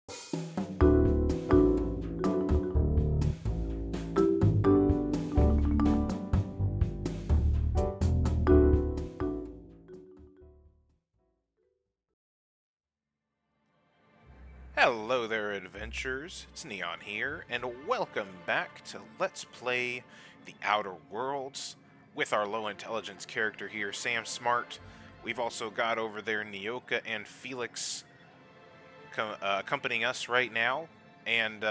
Hello there, adventurers. It's Neon here, and welcome back to Let's Play The Outer Worlds with our low intelligence character here, Sam Smart. We've also got over there Nyoka and Felix accompanying us right now, and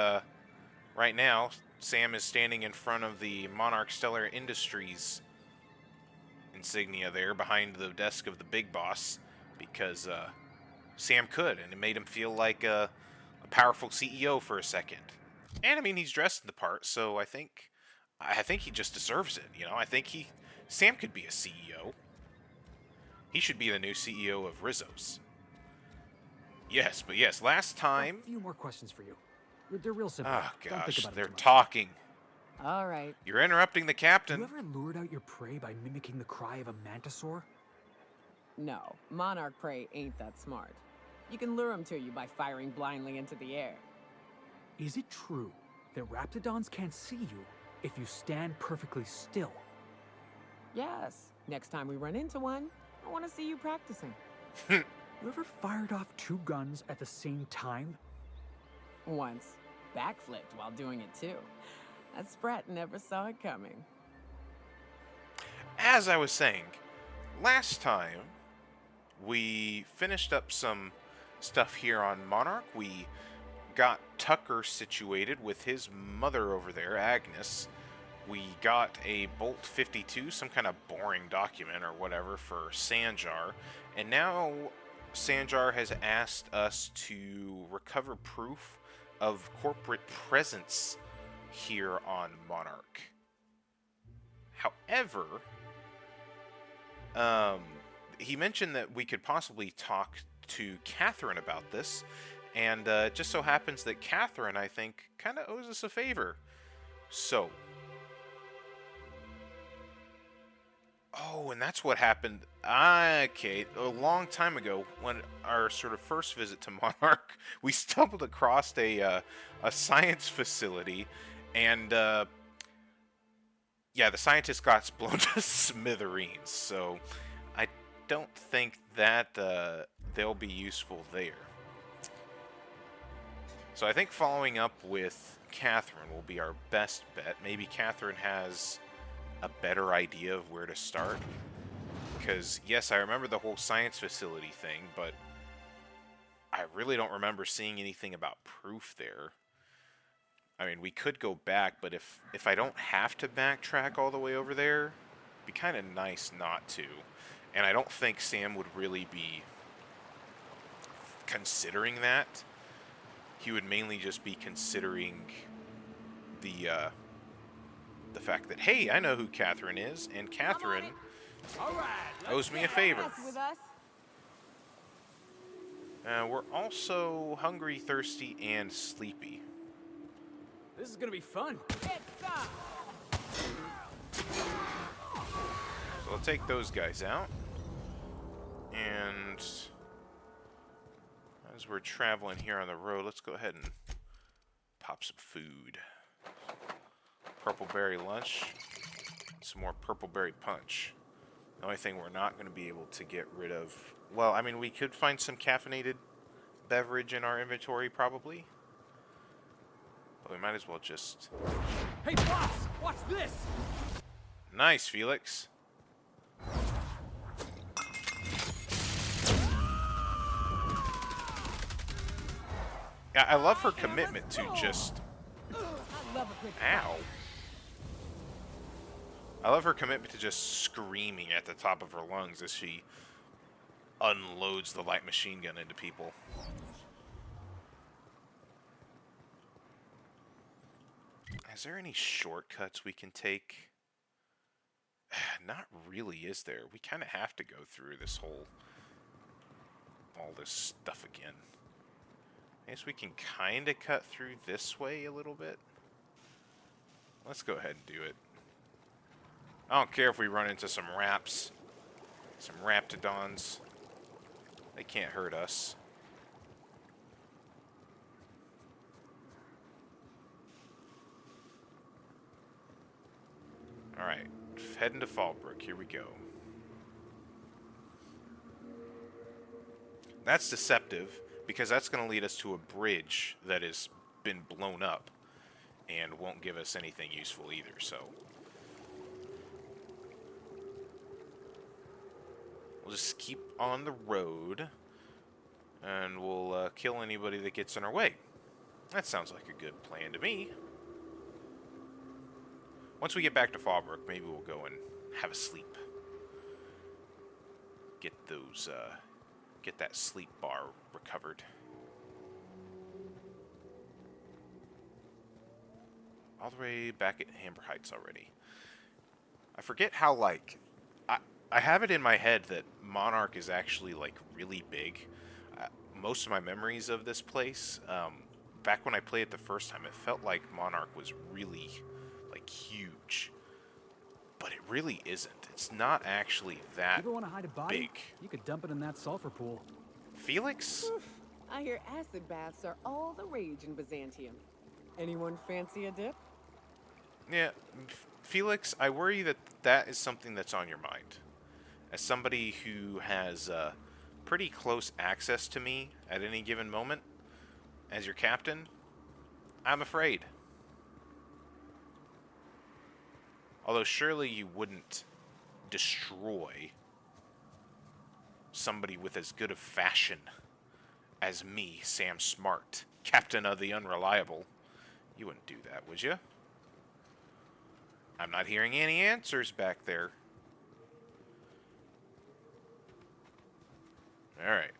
right now Sam is standing in front of the Monarch Stellar Industries insignia there behind the desk of the big boss because Sam could, and it made him feel like a powerful CEO for a second. And I mean, he's dressed in the part, so I think he just deserves it. You know, I think Sam could be a CEO. He should be the new CEO of Rizzo's. Yes, but yes, last time. A few more questions for you. They're real simple. Oh Don't think gosh, about it they're too much. talking. All right. You're interrupting the captain. You ever lured out your prey by mimicking the cry of a mantisaur? No, Monarch prey ain't that smart. You can lure him to you by firing blindly into the air. Is it true that raptidons can't see you if you stand perfectly still? Yes. Next time we run into one, I want to see you practicing. You ever fired off two guns at the same time? Once. Backflipped while doing it too. That sprat never saw it coming. As I was saying, last time we finished up some stuff here on Monarch. We got Tucker situated with his mother over there, Agnes. We got a Bolt 52, some kind of boring document or whatever for Sanjar. And now Sanjar has asked us to recover proof of corporate presence here on Monarch. However, he mentioned that we could possibly talk to Catherine about this, and it just so happens that Catherine, I think, kind of owes us a favor. So, oh, and that's what happened. Okay, a long time ago, when our sort of first visit to Monarch, we stumbled across a science facility, and yeah, the scientists got blown to smithereens. So, I don't think that they'll be useful there. So I think following up with Catherine will be our best bet. Maybe Catherine has a better idea of where to start. Because, yes, I remember the whole science facility thing, but I really don't remember seeing anything about proof there. I mean, we could go back, but if I don't have to backtrack all the way over there, it'd be kind of nice not to. And I don't think Sam would really be considering that. He would mainly just be considering the fact that, hey, I know who Catherine is, and Catherine owes me a favor. We're also hungry, thirsty, and sleepy. This is gonna be fun. So I'll take those guys out. And as we're traveling here on the road, let's go ahead and pop some food. Purple berry lunch, some more purple berry punch. The only thing we're not going to be able to get rid of, well, I mean, we could find some caffeinated beverage in our inventory, probably. But we might as well just... Hey, boss! Watch this! Nice, Felix. Yeah, I love her commitment to just... Ow. I love her commitment to just screaming at the top of her lungs as she unloads the light machine gun into people. Is there any shortcuts we can take? Not really, is there? We kind of have to go through all this stuff again. I guess we can kind of cut through this way a little bit. Let's go ahead and do it. I don't care if we run into some raps. Some raptidons. They can't hurt us. heading to Fallbrook. Here we go. That's deceptive, because that's going to lead us to a bridge that has been blown up and won't give us anything useful either, so... We'll just keep on the road, and we'll kill anybody that gets in our way. That sounds like a good plan to me. Once we get back to Fallbrook, maybe we'll go and have a sleep. Get those, get that sleep bar recovered. All the way back at Amber Heights already. I forget how, like... I have it in my head that Monarch is actually, like, really big. Most of my memories of this place, back when I played it the first time, it felt like Monarch was really, like, huge. But it really isn't. It's not actually that Ever want to hide a body? big. You could dump it in that sulfur pool. Felix? Oof, I hear acid baths are all the rage in Byzantium. Anyone fancy a dip? Yeah, Felix, I worry that that is something that's on your mind. As somebody who has pretty close access to me at any given moment, as your captain, I'm afraid. Although surely you wouldn't destroy somebody with as good of fashion as me, Sam Smart, captain of the Unreliable. You wouldn't do that, would you? I'm not hearing any answers back there. Alright.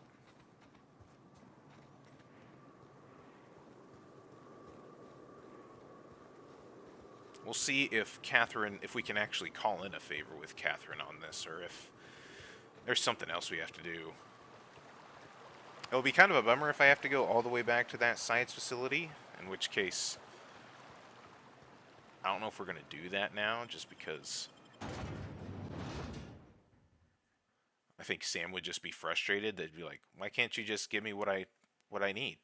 We'll see if Catherine, if we can actually call in a favor with Catherine on this, or if there's something else we have to do. It'll be kind of a bummer if I have to go all the way back to that science facility, in which case I don't know if we're going to do that now, just because I think Sam would just be frustrated. They'd be like, why can't you just give me what I need?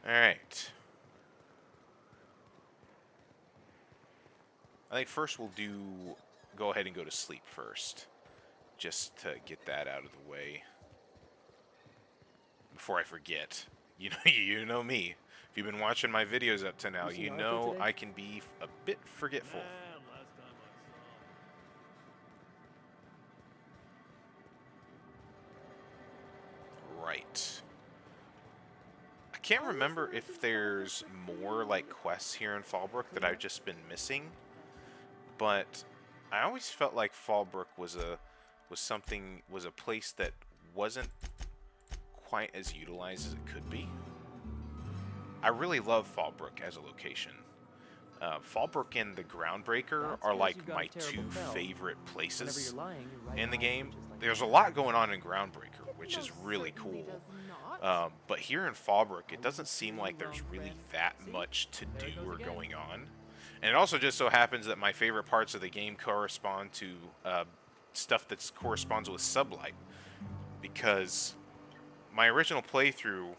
Alright. I think first we'll go ahead and go to sleep first. Just to get that out of the way. Before I forget. You know me. If you've been watching my videos up to now, you know I can be a bit forgetful. Right. I can't remember if there's more like quests here in Fallbrook that I've just been missing, but I always felt like Fallbrook was a place that wasn't quite as utilized as it could be. I really love Fallbrook as a location. Fallbrook and the Groundbreaker are like my two favorite places in the game. There's a lot going on in Groundbreaker, which is really cool. But here in Fallbrook, it doesn't seem like there's really that much to do or going on. And it also just so happens that my favorite parts of the game correspond to stuff that corresponds with Sublight. Because my original playthrough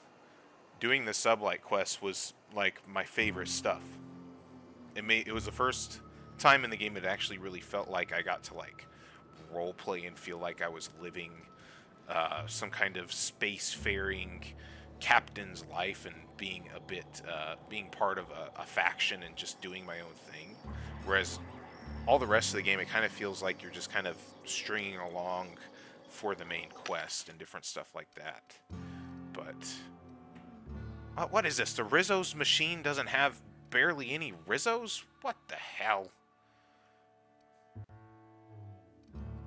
doing the Sublight quest was like my favorite stuff. It was the first time in the game it actually really felt like I got to like roleplay and feel like I was living some kind of spacefaring captain's life and being being part of a faction and just doing my own thing. Whereas all the rest of the game, it kind of feels like you're just kind of stringing along for the main quest and different stuff like that. But what is this? The Rizzo's machine doesn't have barely any Rizzos? What the hell?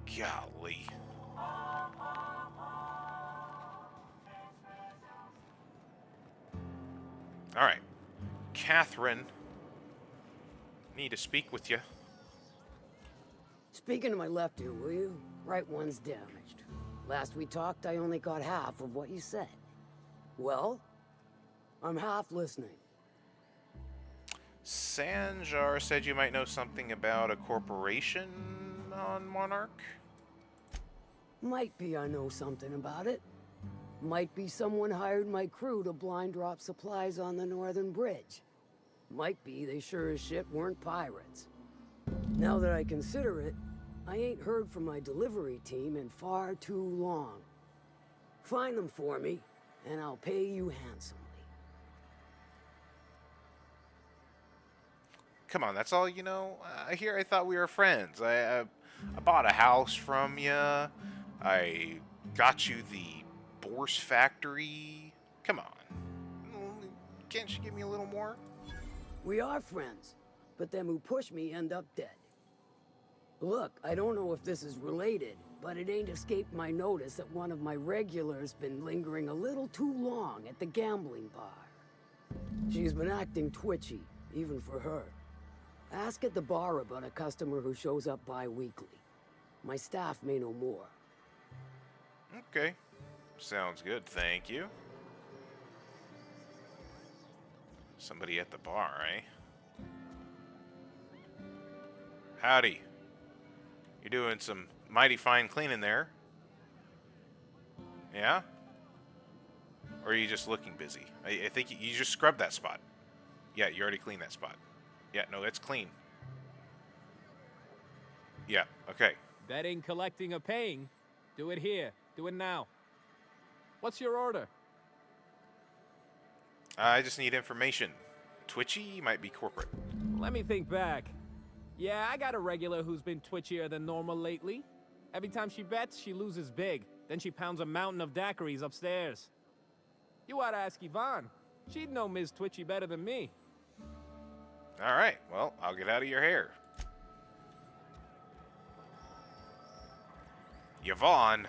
Golly. Alright. Catherine. Need to speak with you. Speaking to my left ear, will you? Right one's damaged. Last we talked, I only got half of what you said. Well, I'm half listening. Sanjar said you might know something about a corporation on Monarch? Might be I know something about it. Might be someone hired my crew to blind drop supplies on the northern bridge. Might be they sure as shit weren't pirates. Now that I consider it, I ain't heard from my delivery team in far too long. Find them for me, and I'll pay you handsomely. Come on, that's all you know? I thought we were friends. I bought a house from you. I got you the Bourse factory. Come on. Can't you give me a little more? We are friends, but them who push me end up dead. Look, I don't know if this is related, but it ain't escaped my notice that one of my regulars been lingering a little too long at the gambling bar. She's been acting twitchy, even for her. Ask at the bar about a customer who shows up bi-weekly. My staff may know more. Okay. Sounds good, thank you. Somebody at the bar, eh? Howdy. You're doing some mighty fine cleaning there. Yeah? Or are you just looking busy? I think you just scrubbed that spot. Yeah, you already cleaned that spot. Yeah, no, it's clean. Yeah, okay. That ain't collecting or paying. Do it here. Do it now. What's your order? I just need information. Twitchy might be corporate. Let me think back. Yeah, I got a regular who's been twitchier than normal lately. Every time she bets, she loses big. Then she pounds a mountain of daiquiris upstairs. You ought to ask Yvonne. She'd know Ms. Twitchy better than me. Alright, well, I'll get out of your hair. Yvonne?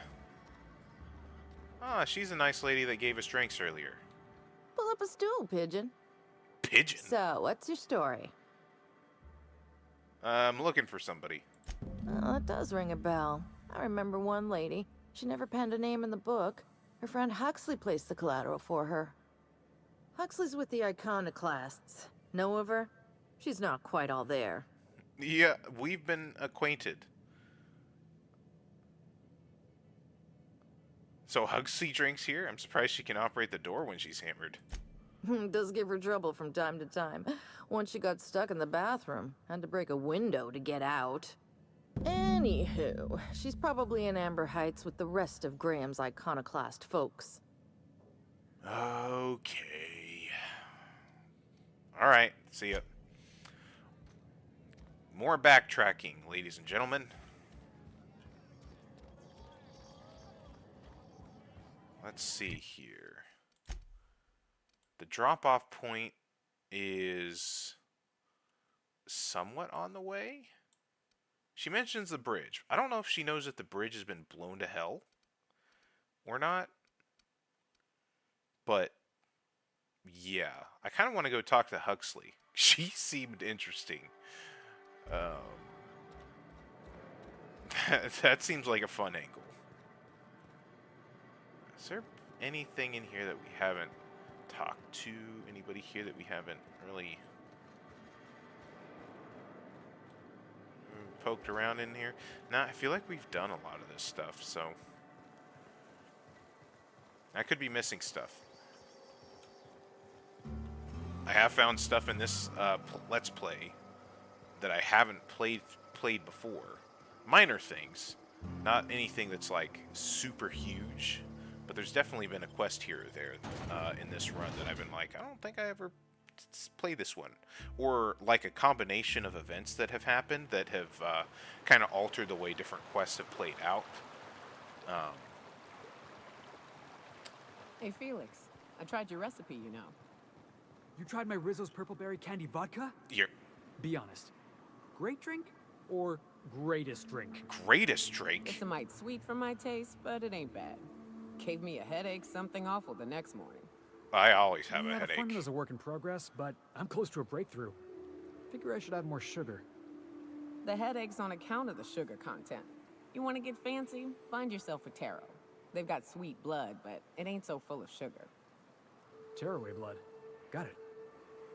Ah, she's a nice lady that gave us drinks earlier. Pull up a stool, Pigeon. Pigeon? So, what's your story? I'm looking for somebody. Oh, that does ring a bell. I remember one lady. She never penned a name in the book. Her friend Huxley placed the collateral for her. Huxley's with the Iconoclasts. Know of her? She's not quite all there. Yeah, we've been acquainted. So Huxley drinks here? I'm surprised she can operate the door when she's hammered. Does give her trouble from time to time. Once she got stuck in the bathroom. Had to break a window to get out. Anywho, she's probably in Amber Heights with the rest of Graham's Iconoclast folks. Okay. Alright, see ya. More backtracking, ladies and gentlemen. Let's see here. The drop-off point is somewhat on the way. She mentions the bridge. I don't know if she knows that the bridge has been blown to hell or not. But, yeah. I kind of want to go talk to Huxley. She seemed interesting. That seems like a fun angle. Is there anything in here that we haven't talked to? Anybody here that we haven't really poked around in here? Nah, I feel like we've done a lot of this stuff, so I could be missing stuff. I have found stuff in this Let's Play that I haven't played before. Minor things. Not anything that's like super huge. But there's definitely been a quest here or there in this run that I've been like, I don't think I ever played this one. Or like a combination of events that have happened that have kind of altered the way different quests have played out. Hey, Felix. I tried your recipe, you know. You tried my Rizzo's purple berry candy vodka? Here. Be honest. Great drink or greatest drink? Greatest drink? It's a mite sweet for my taste, but it ain't bad. Gave me a headache, something awful the next morning. I always have a The headache. formula's a work in progress, but I'm close to a breakthrough. Figure I should add more sugar. The headache's on account of the sugar content. You want to get fancy? Find yourself a taro. They've got sweet blood, but it ain't so full of sugar. Tearaway blood. Got it.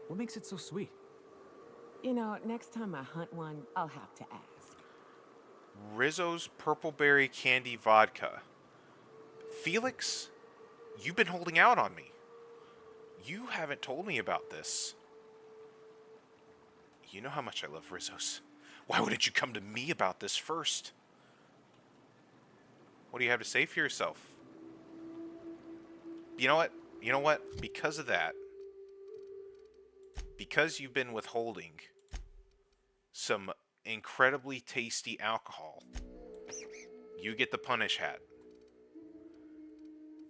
What makes it so sweet? You know, next time I hunt one, I'll have to ask. Rizzo's purple berry candy vodka. Felix, you've been holding out on me. You haven't told me about this. You know how much I love Rizzo's. Why wouldn't you come to me about this first? What do you have to say for yourself? You know what? You know what? Because of that, because you've been withholding some incredibly tasty alcohol, you get the punish hat.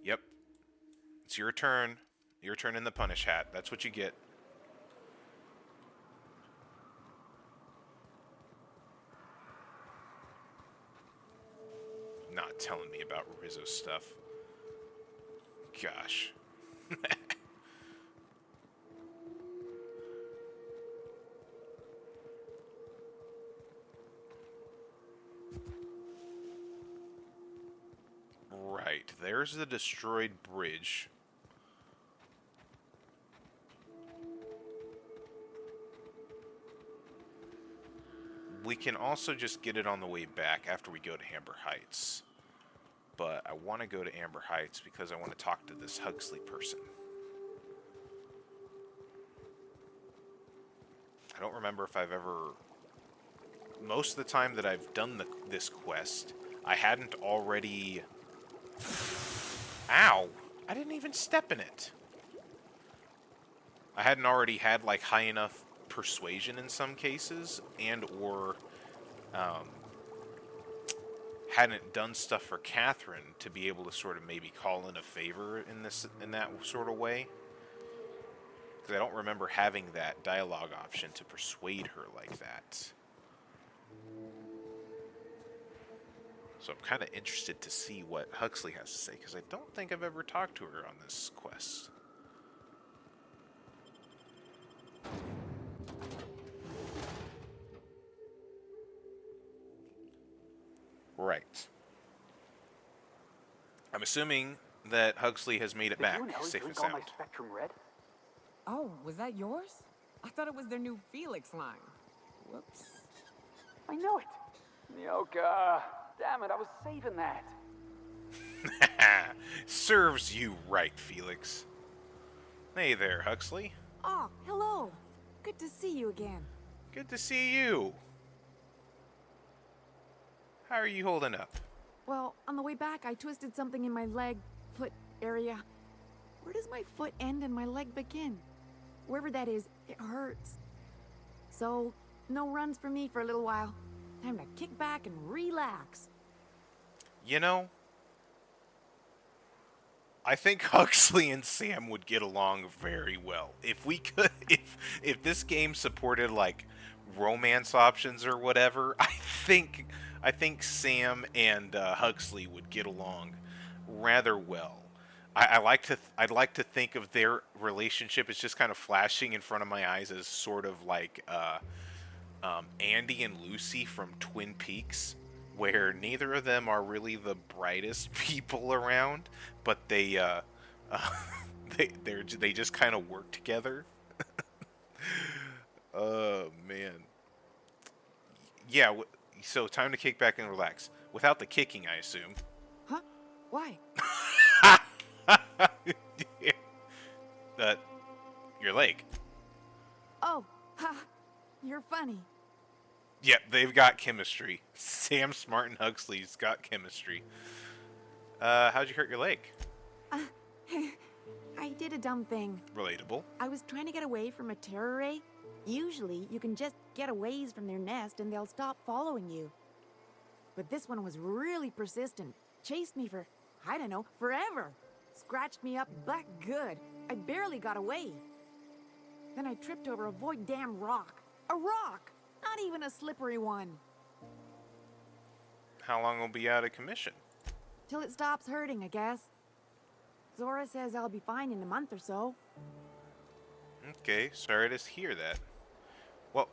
Yep. It's your turn. Your turn in the punish hat. That's what you get. Not telling me about Rizzo stuff. Gosh. Right, there's the destroyed bridge. We can also just get it on the way back after we go to Amber Heights. But I want to go to Amber Heights because I want to talk to this Huxley person. I don't remember if I've ever... Most of the time that I've done this quest, I hadn't already... Ow! I didn't even step in it. I hadn't already had, like, high enough persuasion in some cases, and or hadn't done stuff for Catherine to be able to sort of maybe call in a favor in that sort of way. Because I don't remember having that dialogue option to persuade her like that. So I'm kind of interested to see what Huxley has to say, because I don't think I've ever talked to her on this quest. Right. I'm assuming that Huxley has made it back, safe and sound. Spectrum Red? Oh, was that yours? I thought it was their new Felix line. Whoops. I know it. Yoka. Damn it, I was saving that. Serves you right, Felix. Hey there, Huxley. Oh, hello. Good to see you again. Good to see you. How are you holding up? Well, on the way back, I twisted something in my foot area. Where does my foot end and my leg begin? Wherever that is, it hurts. So, no runs for me for a little while. Time to kick back and relax. You know, I think Huxley and Sam would get along very well. If we could, if this game supported, like, romance options or whatever, I think Sam and Huxley would get along rather well. I'd like to think of their relationship as just kind of flashing in front of my eyes as sort of like Andy and Lucy from Twin Peaks, where neither of them are really the brightest people around, but they just kind of work together. Oh man. Yeah. So time to kick back and relax. Without the kicking, I assume. Huh? Why? Your leg. Oh, ha. You're funny. Yeah, they've got chemistry. Sam Smart and Huxley's got chemistry. How'd you hurt your leg? I did a dumb thing. Relatable. I was trying to get away from a terror ray. Usually, you can just get a ways from their nest and they'll stop following you. But this one was really persistent. Chased me for, I don't know, forever. Scratched me up black good. I barely got away. Then I tripped over a void damn rock. A rock! Not even a slippery one. How long will be out of commission? Till it stops hurting, I guess. Zora says I'll be fine in a month or so. Okay, sorry to hear that. Well,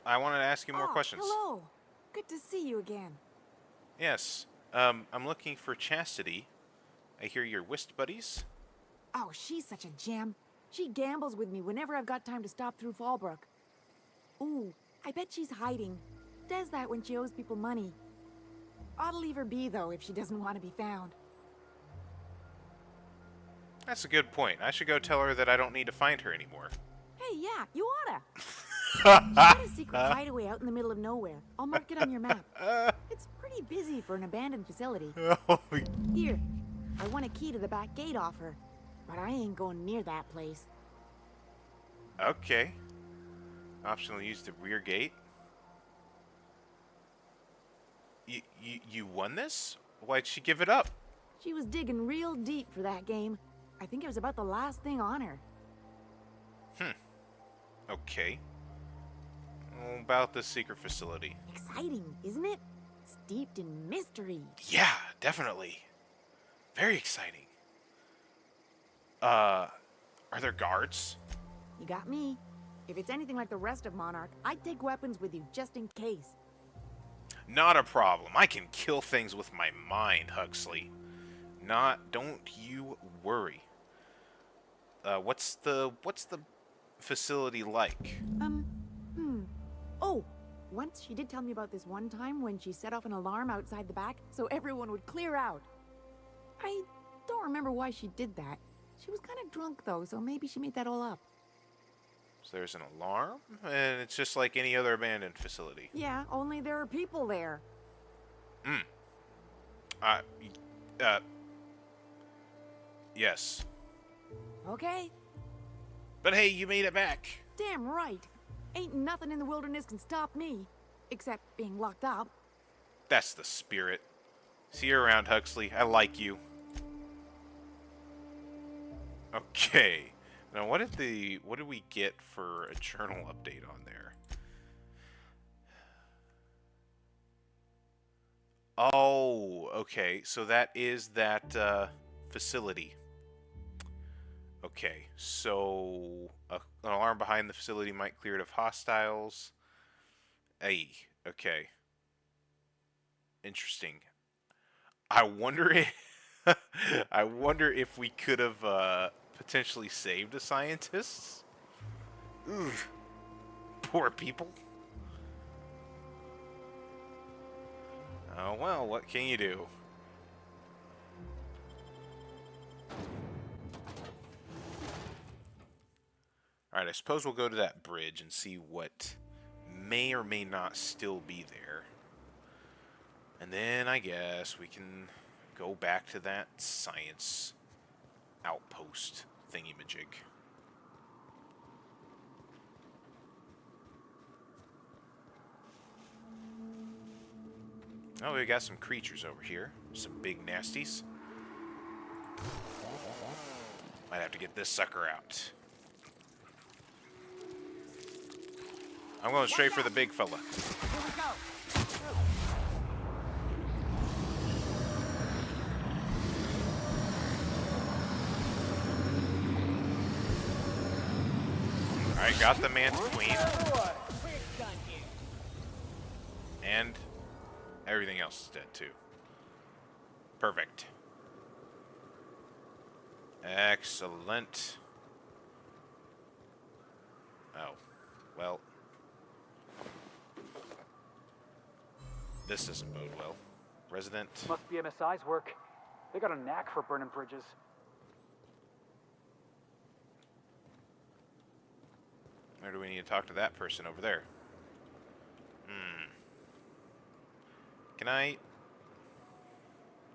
I wanted to ask you more questions. Hello. Good to see you again. Yes. I'm looking for Chastity. I hear you're whist buddies. Oh, she's such a gem. She gambles with me whenever I've got time to stop through Fallbrook. Ooh, I bet she's hiding. Does that when she owes people money. Ought to leave her be, though, if she doesn't want to be found. That's a good point. I should go tell her that I don't need to find her anymore. Hey, yeah, you oughta. She's got a secret hideaway out in the middle of nowhere. I'll mark it on your map. It's pretty busy for an abandoned facility. Oh, Here, I want a key to the back gate off her, but I ain't going near that place. okay. Optional use the rear gate. You won this? Why'd she give it up? She was digging real deep for that game. I think it was about the last thing on her. Okay. About the secret facility. Exciting, isn't it? Steeped in mystery. Yeah, definitely. Very exciting. Are there guards? You got me. If it's anything like the rest of Monarch, I'd take weapons with you just in case. Not a problem. I can kill things with my mind, Huxley. Don't you worry. What's the facility like? Oh, once she did tell me about this one time when she set off an alarm outside the back so everyone would clear out. I don't remember why she did that. She was kind of drunk though, so maybe she made that all up. So there's an alarm, and it's just like any other abandoned facility. Yeah, only there are people there. Yes. Okay. But hey, you made it back. Damn right. Ain't nothing in the wilderness can stop me. Except being locked up. That's the spirit. See you around, Huxley. I like you. Okay. Now, what did we get for a journal update on there? Oh, okay. So that is that facility. Okay. So an alarm behind the facility might clear it of hostiles. Hey, okay. Interesting. I wonder if I wonder if we could have potentially saved the scientists. Ugh. Poor people. Oh well, what can you do? Alright, I suppose we'll go to that bridge and see what may or may not still be there. And then I guess we can go back to that science outpost thingy-majig. Oh, we got some creatures over here. Some big nasties. Might have to get this sucker out. I'm going straight for the big fella. Here we go. Alright, got the man's queen. And everything else is dead too. Perfect. Excellent. Oh, well. This doesn't bode well. Resident. Must be MSI's work. They got a knack for burning bridges. Or do we need to talk to that person over there? Can I?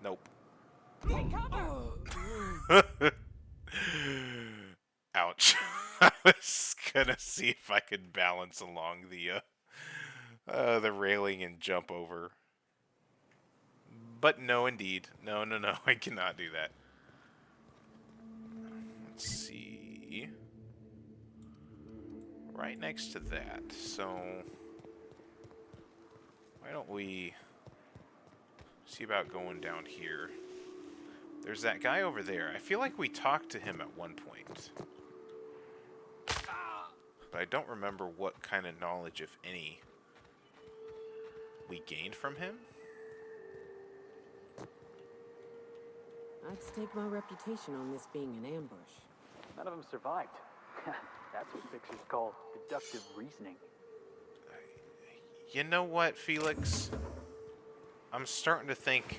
Nope. Ouch. I was gonna see if I could balance along the railing and jump over. But no, indeed. No, I cannot do that. Let's see. Right next to that, so why don't we see about going down here? There's that guy over there. I feel like we talked to him at one point, but I don't remember what kind of knowledge, if any, we gained from him. I'd stake my reputation on this being an ambush. None of them survived. That's what fixers call deductive reasoning. You know what, Felix? I'm starting to think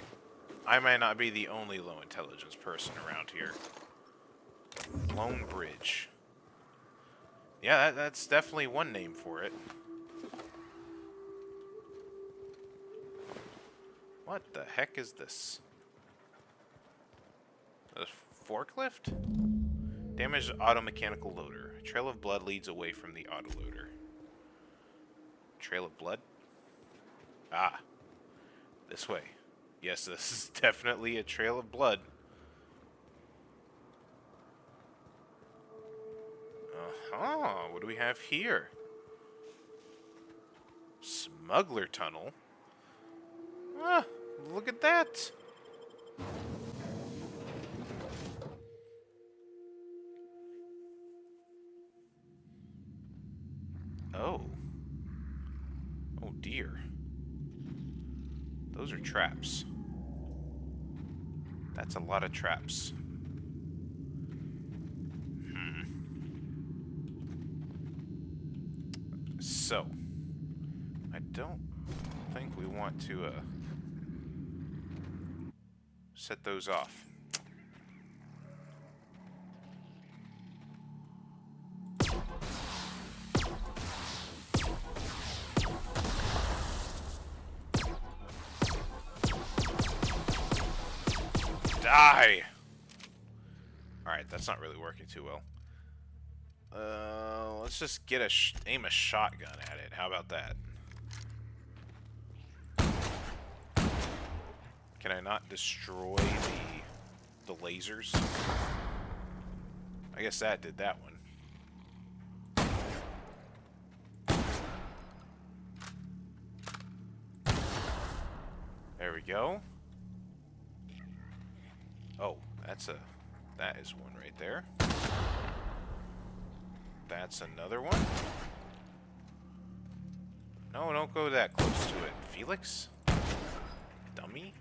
I might not be the only low intelligence person around here. Lone Bridge. Yeah, that's definitely one name for it. What the heck is this? A forklift? Damaged auto-mechanical loader. A trail of blood leads away from the autoloader. Trail of blood? Ah. This way. Yes, this is definitely a trail of blood. Uh-huh. What do we have here? Smuggler tunnel? Ah, look at that! Oh. Oh dear. Those are traps. That's a lot of traps. So, I don't think we want to set those off. Die! Alright, that's not really working too well. Let's just get aim a shotgun at it. How about that? Can I not destroy the lasers? I guess that did that one. There we go. Oh, that is one right there. That's another one. No, don't go that close to it. Felix? Dummy?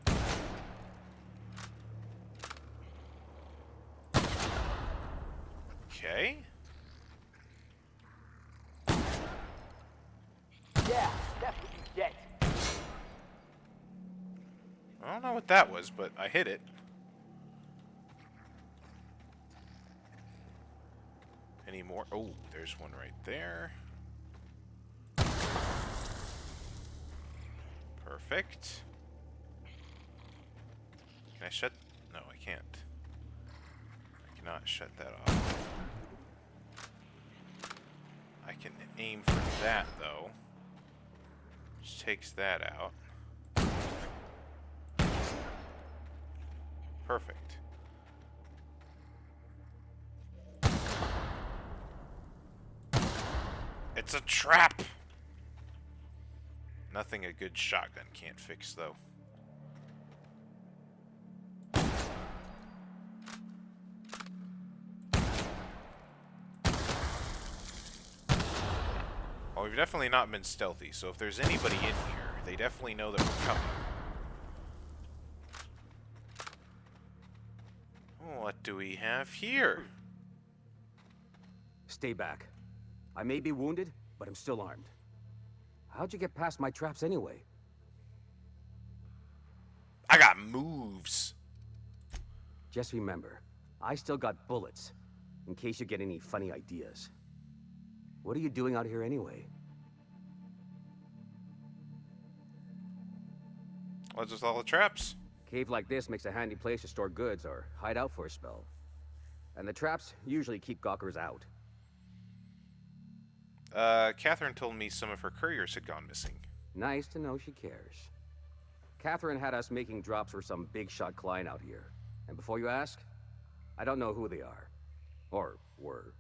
Okay. Yeah, that's what you get. I don't know what that was, but I hit it. Any more? Oh, there's one right there. Perfect. Can I shut? No, I can't. I cannot shut that off. I can aim for that, though. Which takes that out. Perfect. It's a trap! Nothing a good shotgun can't fix, though. Well, we've definitely not been stealthy, so if there's anybody in here, they definitely know that we're coming. What do we have here? Stay back. I may be wounded, but I'm still armed. How'd you get past my traps anyway? I got moves. Just remember, I still got bullets, in case you get any funny ideas. What are you doing out here anyway? What's with all the traps? Cave like this makes a handy place to store goods or hide out for a spell. And the traps usually keep gawkers out. Catherine told me some of her couriers had gone missing. Nice to know she cares. Catherine had us making drops for some big shot client out here. And before you ask, I don't know who they are. Or were.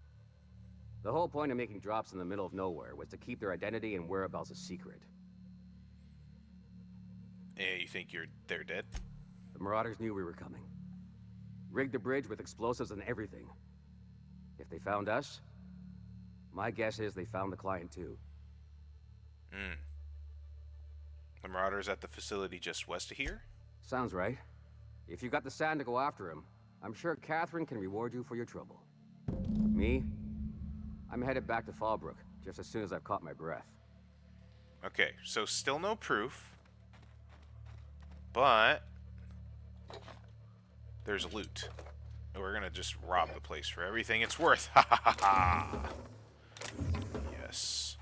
The whole point of making drops in the middle of nowhere was to keep their identity and whereabouts a secret. You think they're dead? The Marauders knew we were coming. Rigged the bridge with explosives and everything. If they found us, my guess is they found the client too. The Marauders at the facility just west of here? Sounds right. If you got the sand to go after him, I'm sure Catherine can reward you for your trouble. Me? I'm headed back to Fallbrook, just as soon as I've caught my breath. Okay, so still no proof. But there's loot. We're gonna just rob the place for everything it's worth. Ha ha ha ha! Yes.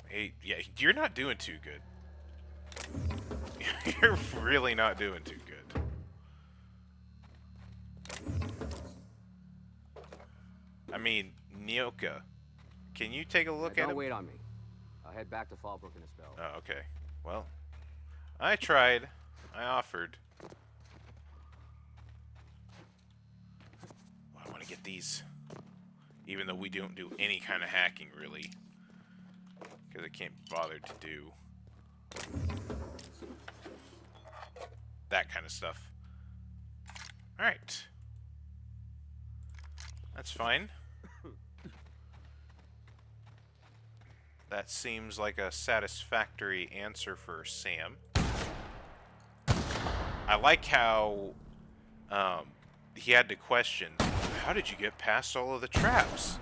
Hey, yeah, you're not doing too good. You're really not doing too good. I mean, Nyoka, can you take a look at Don't him? wait on me. I'll head back to Fallbrook in a spell. Oh, okay. Well, I tried. I offered. Well, I want to get these. Even though we don't do any kind of hacking, really. Because I can't be bothered to do that kind of stuff. Alright. That's fine. That seems like a satisfactory answer for Sam. I like how he had to question, how did you get past all of the traps?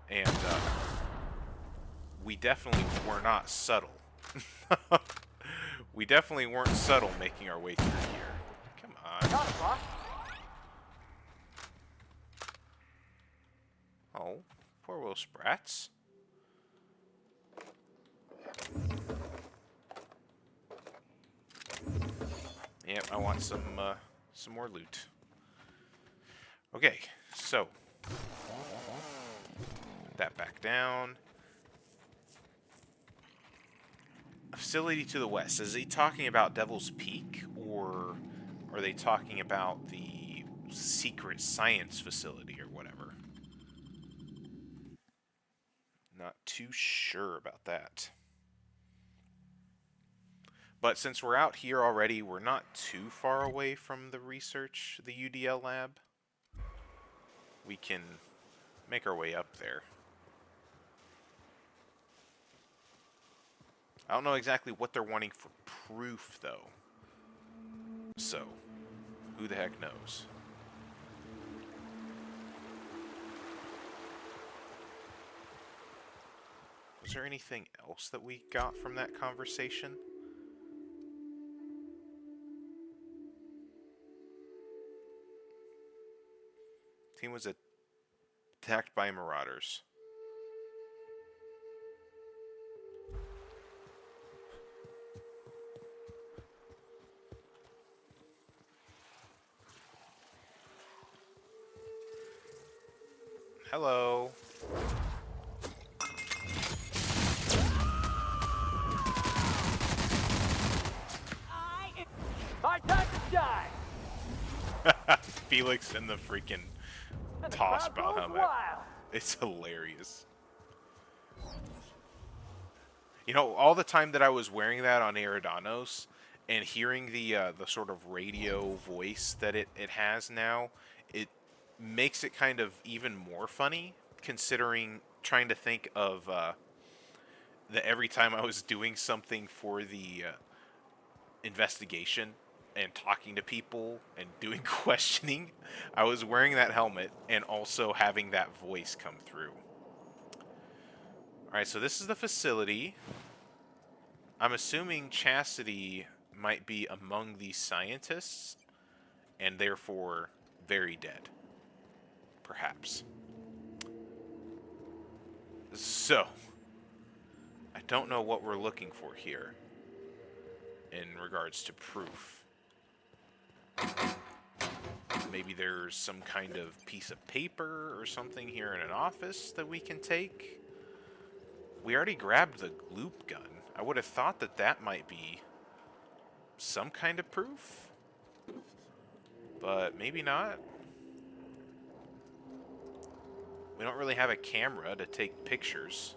And we definitely were not subtle. We definitely weren't subtle making our way through here. Come on. Got it, boss. Oh, poor little sprats. Yep, I want some more loot. Okay, so put that back down. A facility to the west. Is he talking about Devil's Peak, or are they talking about the secret science facility or whatever? Not too sure about that. But since we're out here already, we're not too far away from the research, the UDL lab. We can make our way up there. I don't know exactly what they're wanting for proof, though. So, who the heck knows? Was there anything else that we got from that conversation? Team was attacked by marauders. Hello. My time to die. Felix and the freaking And the toss crowd bell goes helmet. wild. It's hilarious. You know, all the time that I was wearing that on Eridanos and hearing the sort of radio voice that it has now, it makes it kind of even more funny, considering trying to think of that every time I was doing something for the investigation and talking to people and doing questioning, I was wearing that helmet and also having that voice come through. Alright, so this is the facility. I'm assuming Chastity might be among these scientists and therefore very dead. Perhaps. So, I don't know what we're looking for here in regards to proof. Maybe there's some kind of piece of paper or something here in an office that we can take. We already grabbed the gloop gun. I would have thought that that might be some kind of proof. But maybe not. We don't really have a camera to take pictures.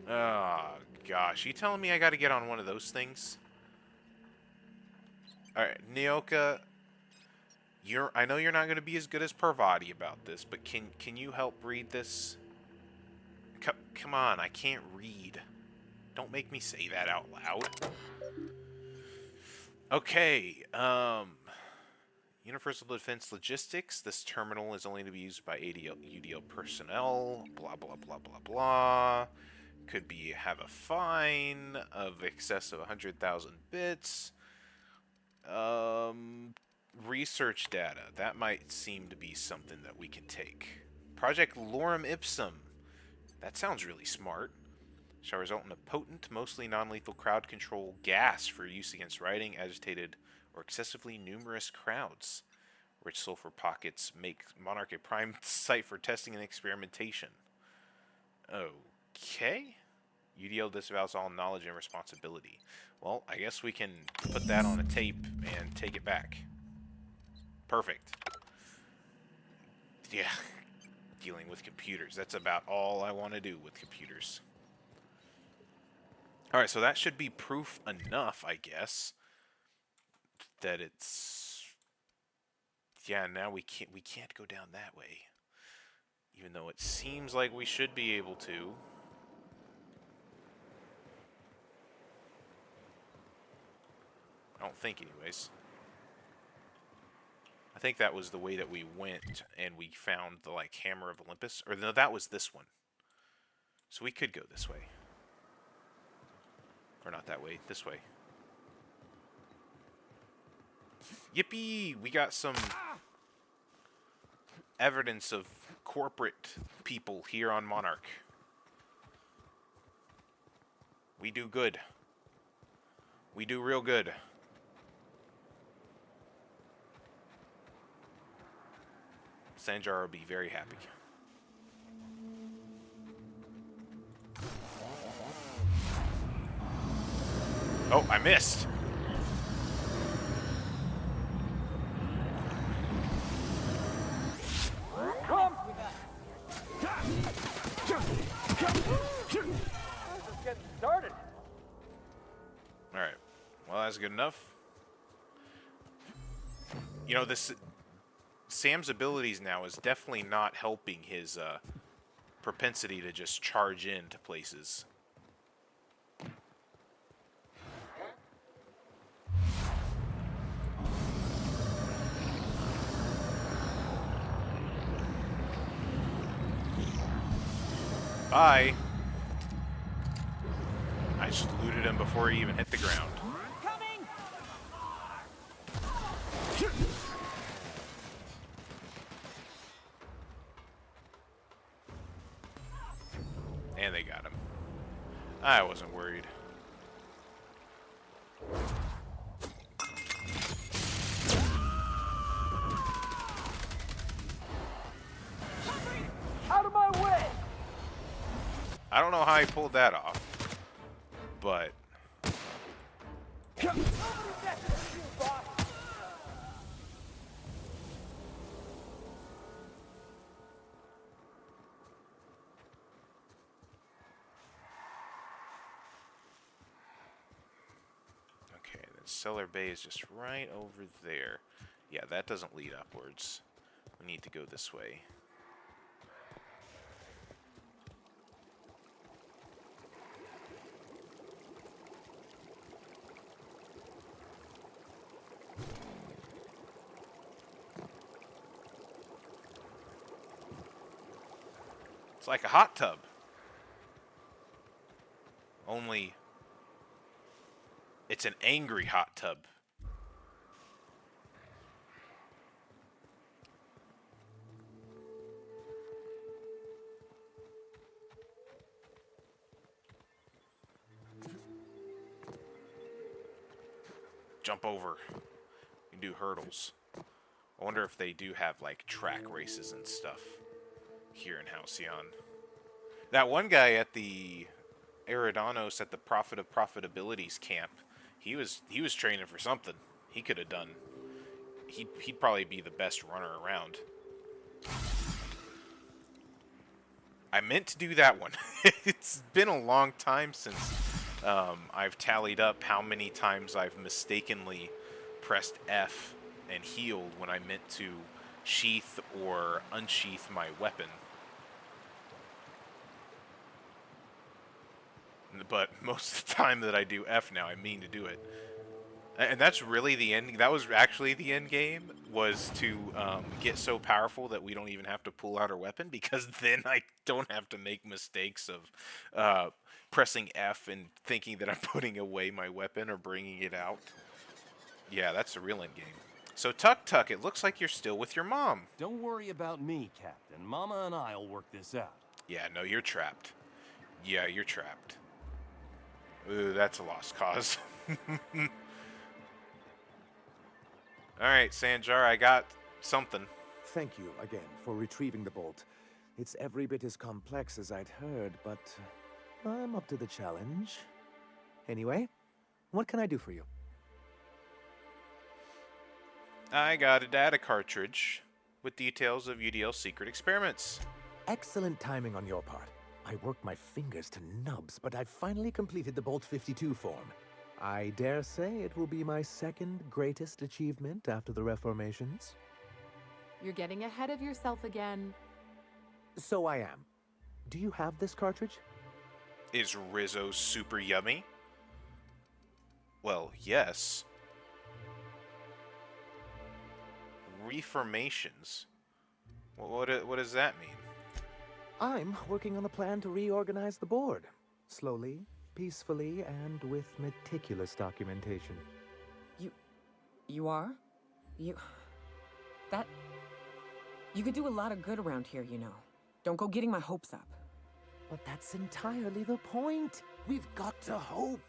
Oh, gosh. You telling me I gotta get on one of those things? Alright, Nyoka, I know you're not going to be as good as Parvati about this, but can you help read this? Come on, I can't read. Don't make me say that out loud. Okay, Universal Defense Logistics. This terminal is only to be used by UDL personnel. Blah, blah, blah, blah, blah. Could be have a fine of excess of 100,000 bits. Research data. That might seem to be something that we can take. Project Lorem Ipsum. That sounds really smart. Shall result in a potent, mostly non-lethal crowd control gas for use against rioting, agitated, or excessively numerous crowds. Rich sulfur pockets make Monarch a prime site for testing and experimentation. Okay. UDL disavows all knowledge and responsibility. Well, I guess we can put that on a tape and take it back. Perfect. Yeah. Dealing with computers. That's about all I want to do with computers. Alright, so that should be proof enough, I guess, that it's... Yeah, now we can't go down that way. Even though it seems like we should be able to. I don't think, anyways. I think that was the way that we went, and we found the, like, Hammer of Olympus. Or, no, that was this one. So we could go this way. Or not that way, this way. Yippee! We got some evidence of corporate people here on Monarch. We do good. We do real good. Sanjar will be very happy. Oh, I missed. Come! We're just getting started. Alright. Well, that's good enough. You know, this... Sam's abilities now is definitely not helping his propensity to just charge into places. Bye. I just looted him before he even hit the ground. Coming! And they got him. I wasn't worried. Out of my way! I don't know how he pulled that off, but... Nobody messes with you, boss! Okay, then Cellar Bay is just right over there. Yeah, that doesn't lead upwards. We need to go this way. It's like a hot tub. Only it's an angry hot tub. Jump over. You can do hurdles. I wonder if they do have like track races and stuff here in Halcyon. That one guy at the Eridanos at the Prophet of Profitabilities camp, he was training for something. He could have done. He'd probably be the best runner around. I meant to do that one. It's been a long time since I've tallied up how many times I've mistakenly pressed F and healed when I meant to sheath or unsheath my weapon. But most of the time that I do F now, I mean to do it. And that's really the end. That was actually the end game, was to get so powerful that we don't even have to pull out our weapon, because then I don't have to make mistakes of pressing F and thinking that I'm putting away my weapon or bringing it out. Yeah, that's the real end game. So Tuk Tuk, it looks like you're still with your mom. Don't worry about me, Captain. Mama and I'll work this out. Yeah, no, you're trapped. Yeah, you're trapped. Ooh, that's a lost cause. Alright, Sanjar, I got something. Thank you again for retrieving the bolt. It's every bit as complex as I'd heard, but I'm up to the challenge. Anyway, what can I do for you? I got a data cartridge with details of UDL's secret experiments. Excellent timing on your part. I worked my fingers to nubs, but I've finally completed the Bolt 52 form. I dare say it will be my second greatest achievement after the reformations. You're getting ahead of yourself again. So I am. Do you have this cartridge? Is Rizzo super yummy? Well, yes. Reformations? What does that mean? I'm working on a plan to reorganize the board. Slowly, peacefully, and with meticulous documentation. You are? You could do a lot of good around here, you know. Don't go getting my hopes up. But that's entirely the point. We've got to hope.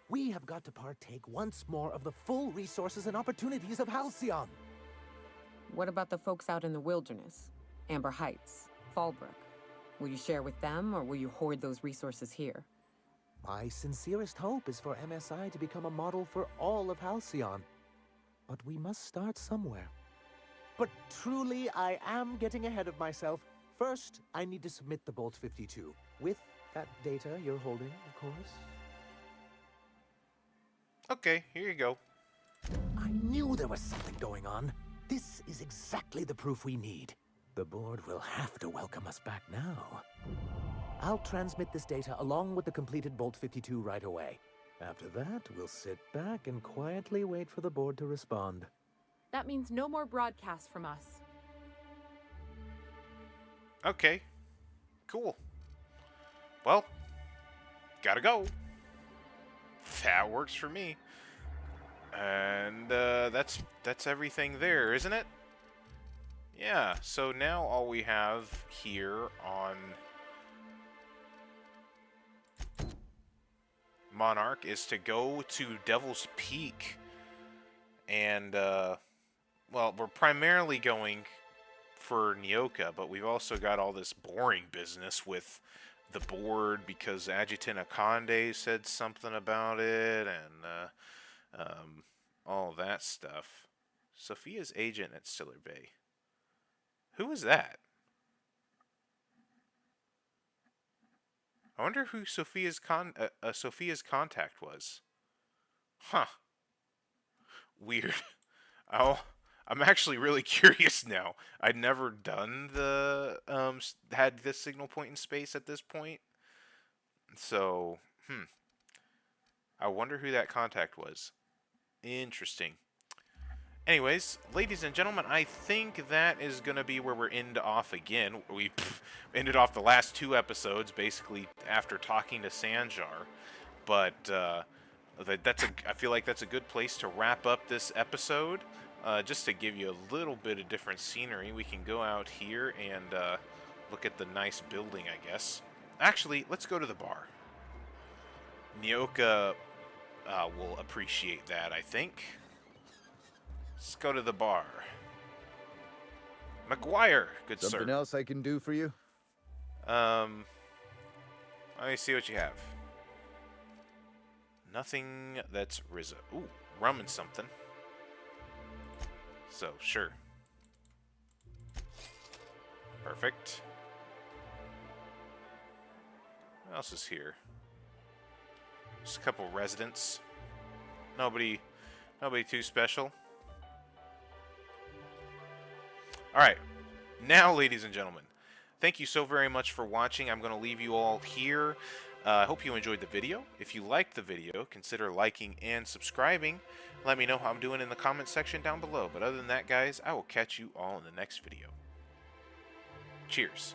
We have got to partake once more of the full resources and opportunities of Halcyon. What about the folks out in the wilderness? Amber Heights, Fallbrook. Will you share with them, or will you hoard those resources here? My sincerest hope is for MSI to become a model for all of Halcyon. But we must start somewhere. But truly, I am getting ahead of myself. First, I need to submit the Bolt 52. With that data you're holding, of course. Okay, here you go. I knew there was something going on. This is exactly the proof we need. The board will have to welcome us back now. I'll transmit this data along with the completed Bolt 52 right away. After that, we'll sit back and quietly wait for the board to respond. That means no more broadcasts from us. Okay. Cool. Well, gotta go. That works for me. And that's everything there, isn't it? Yeah, so now all we have here on Monarch is to go to Devil's Peak. And, well, we're primarily going for Nyoka, but we've also got all this boring business with the board because Adjutant Akande said something about it, and all that stuff. Sophia's agent at Stiller Bay. Who is that? I wonder who Sophia's contact was. Huh. Weird. I'm actually really curious now. I'd never done the had this signal point in space at this point. So, I wonder who that contact was. Interesting. Anyways, ladies and gentlemen, I think that is going to be where we're end off again. We ended off the last two episodes basically after talking to Sanjar, but I feel like that's a good place to wrap up this episode. Just to give you a little bit of different scenery, we can go out here and look at the nice building, I guess. Actually, let's go to the bar. Nyoka will appreciate that, I think. Let's go to the bar. McGuire, good sir. Something else I can do for you? Let me see what you have. Nothing that's Rizzo. Ooh, rum and something. So, sure. Perfect. What else is here? Just a couple residents. Nobody too special. Alright, now ladies and gentlemen, thank you so very much for watching. I'm going to leave you all here. I hope you enjoyed the video. If you liked the video, consider liking and subscribing. Let me know how I'm doing in the comments section down below. But other than that, guys, I will catch you all in the next video. Cheers.